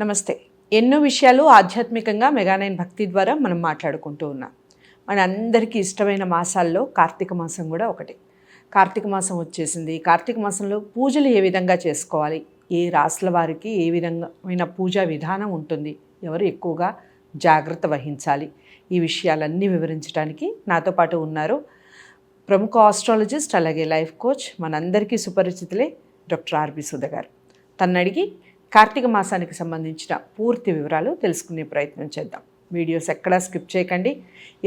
నమస్తే. ఎన్నో విషయాలు ఆధ్యాత్మికంగా మెగా9 భక్తి ద్వారా మనం మాట్లాడుకుంటూ ఉన్నాం. మన అందరికీ ఇష్టమైన మాసాల్లో కార్తీక మాసం కూడా ఒకటి. కార్తీక మాసం వచ్చేసింది. కార్తీక మాసంలో పూజలు ఏ విధంగా చేసుకోవాలి, ఏ రాసుల వారికి ఏ విధమైన పూజా విధానం ఉంటుంది, ఎవరు ఎక్కువగా జాగ్రత్త వహించాలి, ఈ విషయాలన్నీ వివరించడానికి నాతో పాటు ఉన్నారు ప్రముఖ ఆస్ట్రాలజిస్ట్ అలాగే లైఫ్ కోచ్ మనందరికీ సుపరిచితులే డాక్టర్ ఆర్బి సుధ గారు. తన్నడిగి కార్తీక మాసానికి సంబంధించిన పూర్తి వివరాలు తెలుసుకునే ప్రయత్నం చేద్దాం. వీడియోస్ ఎక్కడా స్కిప్ చేయకండి.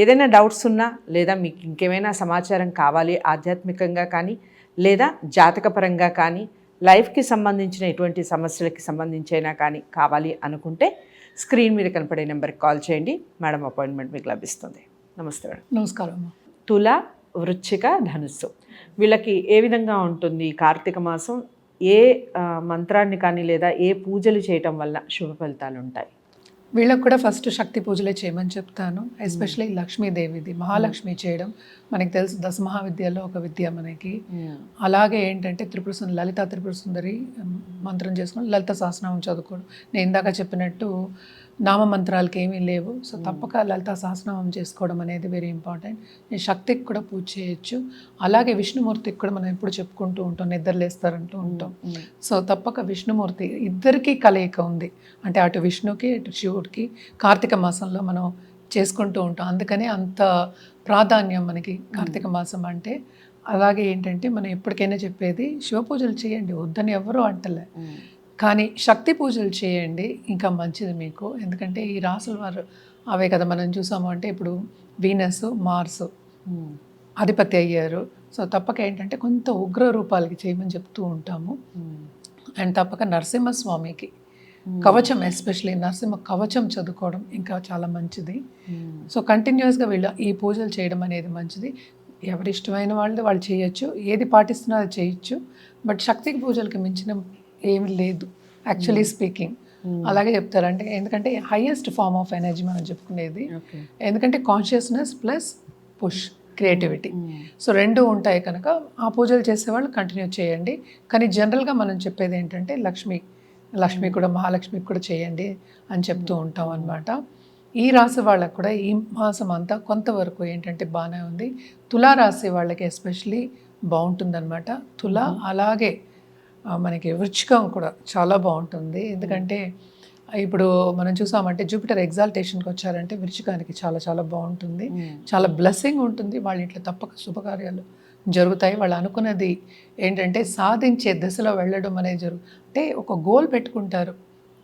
ఏదైనా డౌట్స్ ఉన్నా లేదా మీకు ఇంకేమైనా సమాచారం కావాలి ఆధ్యాత్మికంగా కానీ లేదా జాతకపరంగా కానీ లైఫ్కి సంబంధించిన ఎటువంటి సమస్యలకి సంబంధించైనా కానీ కావాలి అనుకుంటే స్క్రీన్ మీద కనపడే నెంబర్కి కాల్ చేయండి. మేడం అపాయింట్మెంట్ మీకు లభిస్తుంది. నమస్తే మేడం. నమస్కారం. తుల, వృశ్చిక, ధనుస్సు వీళ్ళకి ఏ విధంగా ఉంటుంది కార్తీక మాసం? ఏ మంత్రాన్ని కానీ లేదా ఏ పూజలు చేయటం వల్ల శుభ ఫలితాలు ఉంటాయి? వీళ్ళకి కూడా ఫస్ట్ శక్తి పూజలే చేయమని చెప్తాను. ఎస్పెషల్లీ లక్ష్మీదేవిది, మహాలక్ష్మి చేయడం మనకి తెలుసు. దశ మహావిద్యలో ఒక విద్య మనకి. అలాగే ఏంటంటే లలితా త్రిపుర సుందరి మంత్రం చేసుకోవడం, లలిత సహస్రనామం చదువుకోవడం. నేను ఇందాక చెప్పినట్టు నామ మంత్రాలకి ఏమీ లేవు. సో తప్పక లలితా సహస్రనామం చేసుకోవడం అనేది వెరీ ఇంపార్టెంట్. నేను శక్తికి కూడా పూజ చేయొచ్చు. అలాగే విష్ణుమూర్తికి కూడా మనం ఎప్పుడు చెప్పుకుంటూ ఉంటాం, నిద్రలేస్తారంటూ ఉంటాం. సో తప్పక విష్ణుమూర్తి ఇద్దరికీ కలయిక ఉంది. అంటే అటు విష్ణుకి ఇటు శివుడికి కార్తీక మాసంలో మనం చేసుకుంటూ ఉంటాం. అందుకనే అంత ప్రాధాన్యం మనకి కార్తీక మాసం అంటే. అలాగే ఏంటంటే మనం ఎప్పటికైనా చెప్పేది శివ పూజలు చేయండి, వద్దని ఎవరూ అంటలే, కానీ శక్తి పూజలు చేయండి ఇంకా మంచిది మీకు. ఎందుకంటే ఈ రాసుల వారు అవే కదా మనం చూసాము. అంటే ఇప్పుడు వీనస్, మార్స్ అధిపతి అయ్యారు. సో తప్పక ఏంటంటే కొంత ఉగ్ర రూపాలకి చేయమని చెప్తూ ఉంటాము. అండ్ తప్పక నరసింహస్వామికి కవచం, ఎస్పెషలీ నరసింహ కవచం చదువుకోవడం ఇంకా చాలా మంచిది. సో కంటిన్యూస్గా వీళ్ళు ఈ పూజలు చేయడం అనేది మంచిది. ఎవరి ఇష్టమైన వాళ్ళు చేయొచ్చు, ఏది పాటిస్తున్నారో అది చేయొచ్చు. బట్ శక్తి పూజలకి మించిన ఏమి లేదు యాక్చువల్లీ స్పీకింగ్. అలాగే చెప్తారు. అంటే ఎందుకంటే హైయెస్ట్ ఫార్మ్ ఆఫ్ ఎనర్జీ మనం చెప్పుకునేది. ఎందుకంటే consciousness plus push, creativity. So రెండు ఉంటాయి కనుక ఆ పూజలు చేసేవాళ్ళు కంటిన్యూ చేయండి. కానీ జనరల్గా మనం చెప్పేది ఏంటంటే లక్ష్మి కూడా, మహాలక్ష్మికి కూడా చేయండి అని చెప్తూ ఉంటాం అన్నమాట. ఈ రాశి వాళ్ళకు కూడా ఈ మాసం అంతా కొంతవరకు ఏంటంటే బాగానే ఉంది. తులారాశి వాళ్ళకి ఎస్పెషలీ బాగుంటుందన్నమాట. తుల అలాగే మనకి వృశ్చికం కూడా చాలా బాగుంటుంది. ఎందుకంటే ఇప్పుడు మనం చూసామంటే జూపిటర్ ఎగ్జాల్టేషన్కి వచ్చారంటే వృశ్చికానికి చాలా చాలా బాగుంటుంది. చాలా బ్లెస్సింగ్ ఉంటుంది. వాళ్ళ ఇంట్లో తప్పక శుభకార్యాలు జరుగుతాయి. వాళ్ళు అనుకున్నది ఏంటంటే సాధించే దశలో వెళ్ళడం అనేది అంటే ఒక గోల్ పెట్టుకుంటారు,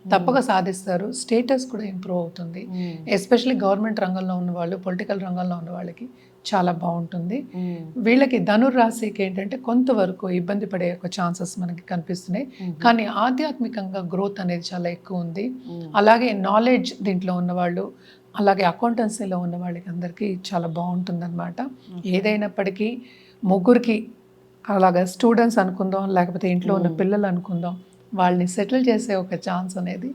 తప్పక సాధిస్తారు. స్టేటస్ కూడా ఇంప్రూవ్ అవుతుంది. ఎస్పెషల్లీ గవర్నమెంట్ రంగంలో ఉన్న వాళ్ళు, పొలిటికల్ రంగంలో ఉన్న వాళ్ళకి చాలా బాగుంటుంది. వీళ్ళకి ధనుర్రాశికి ఏంటంటే కొంతవరకు ఇబ్బంది పడే ఒక ఛాన్సెస్ మనకి కనిపిస్తున్నాయి. కానీ ఆధ్యాత్మికంగా గ్రోత్ అనేది చాలా ఎక్కువ ఉంది. అలాగే నాలెడ్జ్ దీంట్లో ఉన్నవాళ్ళు, అలాగే అకౌంటెన్సీలో ఉన్న వాళ్ళకి అందరికీ చాలా బాగుంటుందన్నమాట. ఏదైనప్పటికీ ముగ్గురికి అలాగా స్టూడెంట్స్ అనుకుందాం, లేకపోతే ఇంట్లో ఉన్న పిల్లలు అనుకుందాం, వాళ్ళని సెటిల్ చేసే ఒక ఛాన్స్ అనేది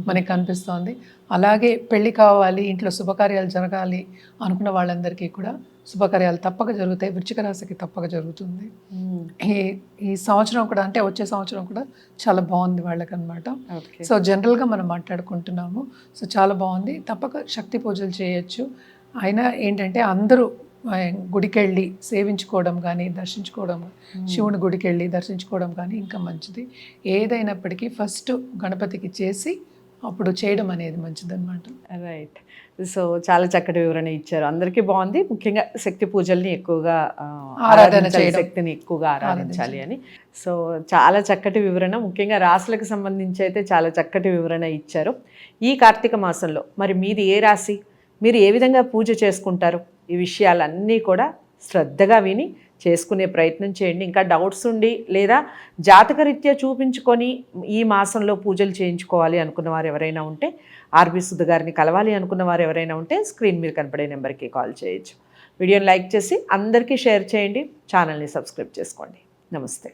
మనకి కనిపిస్తోంది. అలాగే పెళ్ళి కావాలి, ఇంట్లో శుభకార్యాలు జరగాలి అనుకున్న వాళ్ళందరికీ కూడా శుభకార్యాలు తప్పక జరుగుతాయి. వృశ్చిక రాశికి తప్పక జరుగుతుంది. ఈ సంవత్సరం కూడా, అంటే వచ్చే సంవత్సరం కూడా చాలా బాగుంది వాళ్ళకి అనమాట. సో జనరల్గా మనం మాట్లాడుకుంటున్నాము. సో చాలా బాగుంది. తప్పక శక్తి పూజలు చేయొచ్చు. అయినా ఏంటంటే అందరూ గుడికెళ్ళి సేవించుకోవడం కానీ, దర్శించుకోవడం, శివుని గుడికెళ్ళి దర్శించుకోవడం కానీ ఇంకా మంచిది. ఏదైనప్పటికీ ఫస్ట్ గణపతికి చేసి అప్పుడు చేయడం అనేది మంచిదన్నమాట. రైట్. సో చాలా చక్కటి వివరణ ఇచ్చారు. అందరికీ బాగుంది. ముఖ్యంగా శక్తి పూజల్ని ఎక్కువగా ఆరాధన చేయడం, శక్తిని ఎక్కువగా ఆరాధించాలి అని. సో చాలా చక్కటి వివరణ. ముఖ్యంగా రాశులకు సంబంధించి అయితే చాలా చక్కటి వివరణ ఇచ్చారు. ఈ కార్తీక మాసంలో మరి మీది ఏ రాశి, మీరు ఏ విధంగా పూజ చేసుకుంటారు, ఈ విషయాలన్నీ కూడా శ్రద్ధగా విని చేసుకునే ప్రయత్నం చేయండి. ఇంకా డౌట్స్ ఉండి లేదా జాతకరీత్యా చూపించుకొని ఈ మాసంలో పూజలు చేయించుకోవాలి అనుకున్న వారు ఎవరైనా ఉంటే, ఆర్బి సుధ గారిని కలవాలి అనుకున్న వారు ఎవరైనా ఉంటే స్క్రీన్ మీద కనపడే నెంబర్కి కాల్ చేయొచ్చు. వీడియోని లైక్ చేసి అందరికీ షేర్ చేయండి. ఛానల్ని సబ్స్క్రైబ్ చేసుకోండి. నమస్తే.